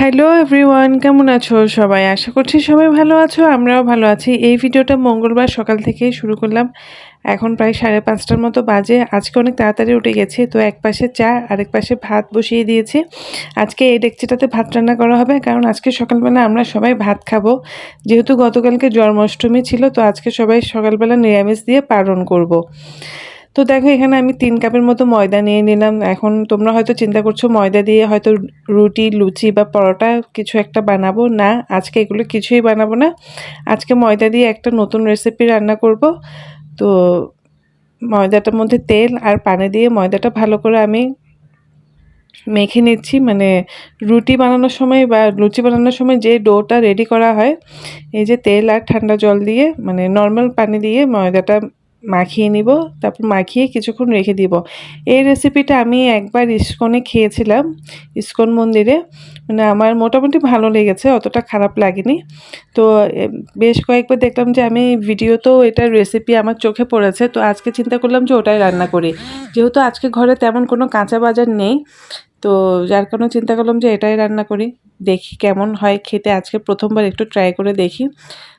Hello everyone, কেমন আছো সবাই? আশা করছি সবাই ভালো আছো, আমরাও ভালো আছি। এই ভিডিওটা মঙ্গলবার সকাল থেকেই শুরু করলাম। এখন প্রায় 5:30টার মতো বাজে। আজকে অনেক তাড়াতাড়ি উঠে গেছি, তো এক পাশে চা আরেক পাশে ভাত বসিয়ে দিয়েছি। আজকে এই ডেকচিটাতে ভাত রান্না করা হবে, কারণ আজকে সকালবেলা আমরা সবাই ভাত খাবো। যেহেতু গতকালকে জন্মাষ্টমী ছিল, তো আজকে সবাই সকালবেলা নিরামিষ দিয়ে পালন করব। তো দেখো, এখানে আমি 3 কাপের মতো ময়দা নিয়ে নিলাম। এখন তোমরা হয়তো চিন্তা করছো ময়দা দিয়ে হয়তো রুটি, লুচি বা পরোটা কিছু একটা বানাবো। না, আজকে এগুলো কিছুই বানাবো না। আজকে ময়দা দিয়ে একটা নতুন রেসিপি রান্না করব। তো ময়দাটার মধ্যে তেল আর পানি দিয়ে ময়দাটা ভালো করে আমি মেখে নিচ্ছি। মানে রুটি বানানোর সময় বা লুচি বানানোর সময় যে ডোটা রেডি করা হয়, এই যে তেল আর ঠান্ডা জল দিয়ে, মানে নর্মাল পানি দিয়ে ময়দাটা মাখিয়ে নিব। তারপর মাখিয়ে কিছুক্ষণ রেখে দিব। এই রেসিপিটা আমি একবার ইস্কনে খেয়েছিলাম, ইস্কন মন্দিরে। মানে আমার মোটামুটি ভালো লেগেছে, অতটা খারাপ লাগেনি। তো বেশ কয়েকবার দেখলাম যে আমি ভিডিওতেও এটার রেসিপি আমার চোখে পড়েছে, তো আজকে চিন্তা করলাম যে ওটাই রান্না করি। যেহেতু আজকে ঘরে তেমন কোনো কাঁচা বাজার নেই, তো যার কারণে চিন্তা করলাম যে এটাই রান্না করি, দেখি কেমন হয় খেতে। আজকে প্রথমবার একটু ট্রাই করে দেখি।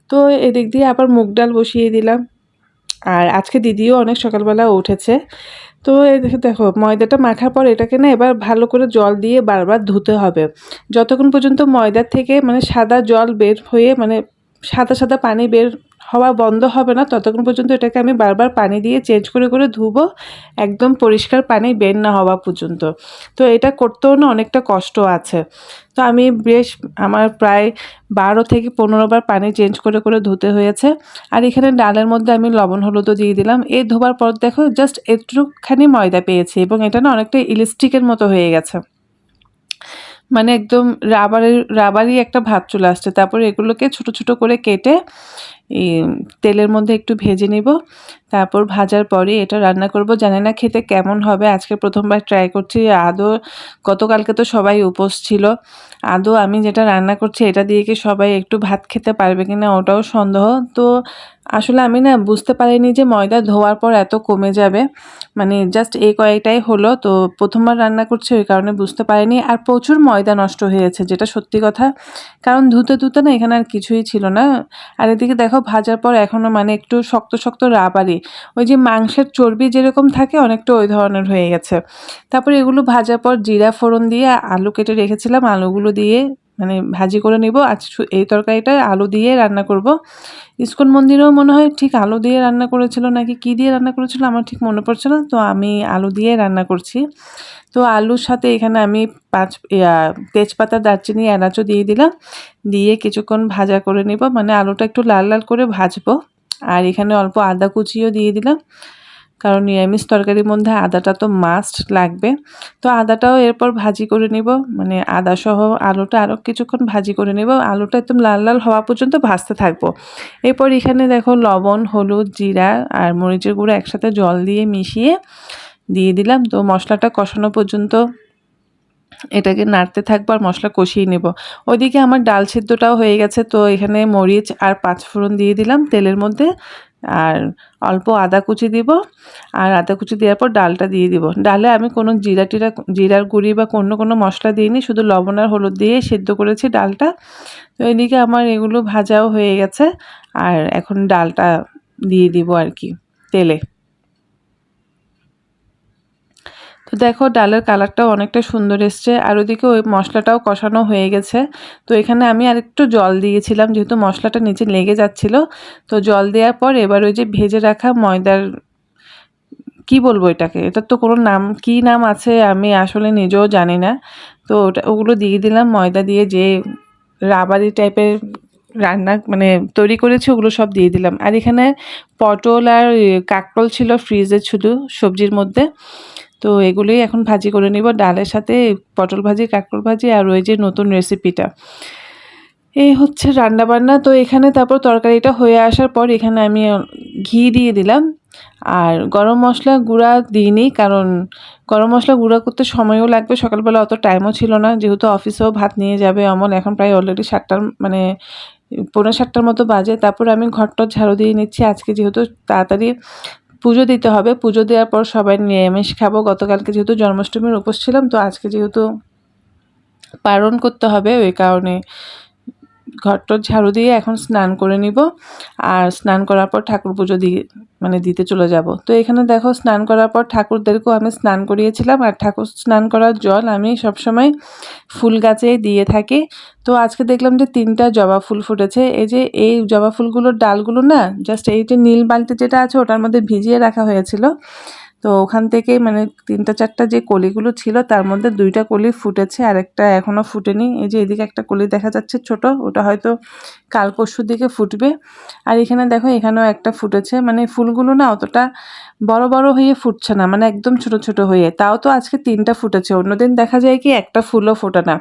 তো এদিক দিয়ে আবার মুগ ডাল বসিয়ে দিলাম। আর আজকে দিদিও অনেক সকালবেলা উঠেছে। তো এই দেখো ময়দাটা মাখার পর এটাকে না এবার ভালো করে জল দিয়ে বারবার ধুতে হবে, যতক্ষণ পর্যন্ত ময়দার থেকে মানে সাদা জল বের হয়ে, মানে সাদা সাদা পানি বের হওয়া বন্ধ হবে না, ততক্ষণ পর্যন্ত এটাকে আমি বারবার পানি দিয়ে চেঞ্জ করে করে ধুবো, একদম পরিষ্কার পানি বের না হওয়া পর্যন্ত। তো এটা করতেও না অনেকটা কষ্ট আছে। তো আমি আমার প্রায় 12 থেকে 15 বার পানি চেঞ্জ করে করে ধুতে হয়েছে। আর এখানে ডালের মধ্যে আমি লবণ হলুদও দিয়ে দিলাম। এই ধোবার পর দেখো জাস্ট একটুখানি ময়দা পেয়েছি, এবং এটা না অনেকটা ইলাস্টিকের মতো হয়ে গেছে। মানে একদম রাবারি একটা ভাব চলে আসছে। তারপরে এগুলোকে ছোট ছোট করে কেটে এই তেলের মধ্যে একটু ভেজে নিব। তারপর ভাজার পরে এটা রান্না করব। জানি না খেতে কেমন হবে, আজকে প্রথমবার ট্রাই করছি। আদৌ গতকালকে তো সবাই উপোস ছিল, আদৌ আমি যেটা রান্না করছি এটা দিয়ে কি সবাই একটু ভাত খেতে পারবে কিনা ওটাও সন্দেহ। তো আসলে আমি না বুঝতে পারিনি যে ময়দা ধোয়ার পর এত কমে যাবে। মানে জাস্ট এই কয়েকটাই হলো, তো প্রথমবার রান্না করছি ওই কারণে বুঝতে পারিনি। আর প্রচুর ময়দা নষ্ট হয়েছে, যেটা সত্যি কথা, কারণ ধুতে ধুতে না এখানে আর কিছুই ছিল না। আর এদিকে দেখো ভাজার পর এখনও মানে একটু শক্ত শক্ত রাবারি, ওই যে মাংসের চর্বি যেরকম থাকে অনেকটা ওই ধরনের হয়ে গেছে। তারপরে এগুলো ভাজার পর জিরা ফোড়ন দিয়ে আলু কেটে রেখেছিলাম, আলুগুলো দিয়ে মানে ভাজি করে নিব। আজ এই তরকারিটা আলু দিয়ে রান্না করব। ইস্কন মন্দিরেও মনে হয় ঠিক আলু দিয়ে রান্না করেছিল, নাকি কী দিয়ে রান্না করেছিল আমার ঠিক মনে পড়ছে না। তো আমি আলু দিয়ে রান্না করছি। তো আলুর সাথে এখানে আমি তেজপাতা, দারচিনি, এলাচও দিয়ে দিলাম। দিয়ে কিছুক্ষণ ভাজা করে নিব, মানে আলুটা একটু লাল লাল করে ভাজবো। আর এখানে অল্প আদা কুচিও দিয়ে দিলাম, কারণ নিরামিষ তরকারির মধ্যে আদাটা তো মাস্ট লাগবে। তো আদাটাও এরপর ভাজি করে নিব, মানে আদা সহ আলুটা আরও কিছুক্ষণ ভাজি করে নিব। আলুটা একদম লাল লাল হওয়া পর্যন্ত ভাজতে থাকবো। এরপর এখানে দেখো লবণ, হলুদ, জিরা আর মরিচের গুঁড়ো একসাথে জল দিয়ে মিশিয়ে দিয়ে দিলাম। তো মশলাটা কষানো পর্যন্ত এটাকে নাড়তে থাকবো আর মশলা কষিয়ে নেব। ওইদিকে আমার ডাল সিদ্ধটাও হয়ে গেছে। তো এখানে মরিচ আর পাঁচফোড়ন দিয়ে দিলাম তেলের মধ্যে, আর অল্প আদা কুচি দিব। আর আদা কুচি দেওয়ার পর ডালটা দিয়ে দিব। ডালে আমি কোনো জিরার গুঁড়ি বা কোনো মশলা দিইনি, শুধু লবণ আর হলুদ দিয়ে সিদ্ধ করেছি ডালটা। তো এদিকে আমার এগুলো ভাজাও হয়ে গেছে, আর এখন ডালটা দিয়ে দিব আর কি তেলে। তো দেখো ডালের কালারটাও অনেকটা সুন্দর এসছে, আর ওদিকে ওই মশলাটাও কষানো হয়ে গেছে। তো এখানে আমি আরেকটু জল দিয়েছিলাম, যেহেতু মশলাটা নিচে লেগে যাচ্ছিল। তো জল দেওয়ার পর এবার ওই যে ভেজে রাখা ময়দার, কি বলবো এটাকে, এটার তো কোনো নাম, কি নাম আছে আমি আসলে নিজেও জানি না। তো ওগুলো দিয়ে দিলাম, ময়দা দিয়ে যে রাবারি টাইপের রান্না মানে তৈরি করেছি ওগুলো সব দিয়ে দিলাম। আর এখানে পটল আর কাঁকরোল ছিল ফ্রিজে শুধু সবজির মধ্যে। তো এগুলোই এখন ভাজি করে নিব ডালের সাথে, পটল ভাজি, কাঁকরোল ভাজি আর ওই যে নতুন রেসিপিটা। এই হচ্ছে রান্না বান্না। তো এখানে তারপর তরকারিটা হয়ে আসার পর এখানে আমি ঘি দিয়ে দিলাম। আর গরম মশলা গুঁড়া দিইনি, কারণ গরম মশলা গুঁড়া করতে সময়ও লাগবে, সকালবেলা অত টাইমও ছিল না, যেহেতু অফিসেও ভাত নিয়ে যাবে অমল। এখন প্রায় অলরেডি 7টার মানে 6:45টার মতো বাজে। তারপর আমি ঘরটা ঝাড়ু দিয়ে নিচ্ছি, আজকে যেহেতু তাড়াতাড়ি পুজো দিতে হবে। পুজো দেওয়ার পর সবাই নিরামিষ খাবো। গতকালকে যেহেতু জন্মাষ্টমীর উপোস ছিলাম, তো আজকে যেহেতু পালন করতে হবে, ওই কারণে ঘরটা ঝাড়ু দিয়ে এখন স্নান করে নিব। আর স্নান করার পর ঠাকুর পুজো দিতে চলে যাব। তো এখানে দেখো স্নান করার পর ঠাকুরদেরকেও আমি স্নান করিয়েছিলাম। আর ঠাকুর স্নান করার জল আমি সবসময় ফুল গাছে দিয়ে থাকি। তো আজকে দেখলাম যে 3টা জবা ফুল ফুটেছে। এই জবা ফুলগুলোর ডালগুলো না জাস্ট এই যে নীল বালতি যেটা আছে ওটার মধ্যে ভিজিয়ে রাখা হয়েছিল। তো ওখান থেকে 3টা 4টা যে কলিগুলো ছিল তার মধ্যে 2টা কলি ফুটেছে, আর একটা এখনও ফুটেনি। এই যে এদিকে একটা কলি দেখা যাচ্ছে ছোট, ওটা হয়তো কাল পরশুর দিকে ফুটবে। আর এখানে দেখো এখানেও একটা ফুটেছে। ফুলগুলো না অতটা বড় বড় হয়ে ফুটছে না, একদম ছোট ছোট হয়ে। তাও তো আজকে 3টা ফুটেছে, অন্যদিন দেখা যায় কি একটা ফুলও ফোটে না।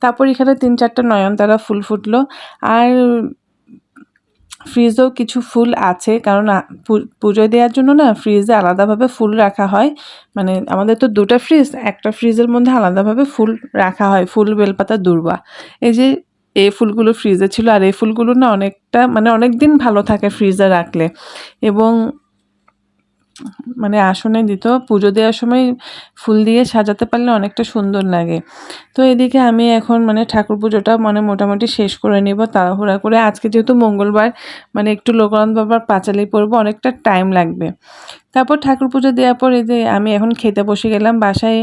তারপর এখানে 3-4টা নয়নতারা ফুল ফুটলো। আর ফ্রিজেও কিছু ফুল আছে, কারণ পুজো দেওয়ার জন্য না ফ্রিজে আলাদাভাবে ফুল রাখা হয়। আমাদের তো 2টা ফ্রিজ, একটা ফ্রিজের মধ্যে আলাদাভাবে ফুল রাখা হয়, ফুল, বেলপাতা, দূর্বা। এই ফুলগুলো ফ্রিজে ছিল। আর এই ফুলগুলো না অনেক দিন ভালো থাকে ফ্রিজে রাখলে, এবং আসনে দিত পুজো দেওয়ার সময় ফুল দিয়ে সাজাতে পারলে অনেকটা সুন্দর লাগে। তো এদিকে আমি এখন ঠাকুর পুজোটা মোটামুটি শেষ করে নিব তাড়াহুড়া করে। আজকে যেহেতু মঙ্গলবার, একটু লোকনাথ বাবার পাঁচালি পড়বো, অনেকটা টাইম লাগবে। তারপর ঠাকুর পুজো দেওয়ার পর এই যে আমি এখন খেতে বসে গেলাম বাসায়।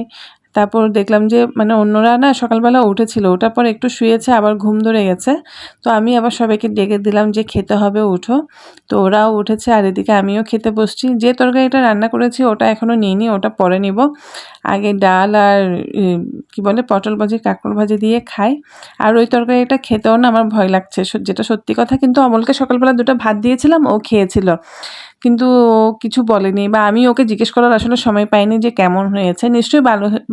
তারপর দেখলাম যে অন্যরা না সকালবেলা উঠেছিল, ওটার পর একটু শুয়েছে, আবার ঘুম ধরে গেছে। তো আমি আবার সবাইকে ডেকে দিলাম যে খেতে হবে, উঠো। তো ওরাও উঠেছে, আর এদিকে আমিও খেতে বসছি। যে তরকারিটা রান্না করেছি ওটা এখনও নিইনি, ওটা পরে নিব। আগে ডাল আর পটল ভাজি, কাঁকরোল ভাজি দিয়ে খাই। আর ওই তরকারিটা খেতেও না আমার ভয় লাগছে, যেটা সত্যি কথা। কিন্তু অমলকে সকালবেলা 2টা ভাত দিয়েছিলাম, ও খেয়েছিল, কিন্তু ও কিছু বলেনি, বা আমি ওকে জিজ্ঞেস করার আসলে সময় পাইনি যে কেমন হয়েছে। নিশ্চয়ই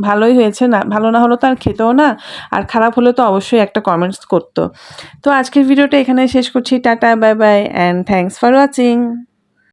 ভালোই হয়েছে, না ভালো না হলে তো আর খেতেও না, আর খারাপ হলে তো অবশ্যই একটা কমেন্টস করতো। তো আজকের ভিডিওটা এখানে শেষ করছি। Tata, bye bye, and thanks for watching.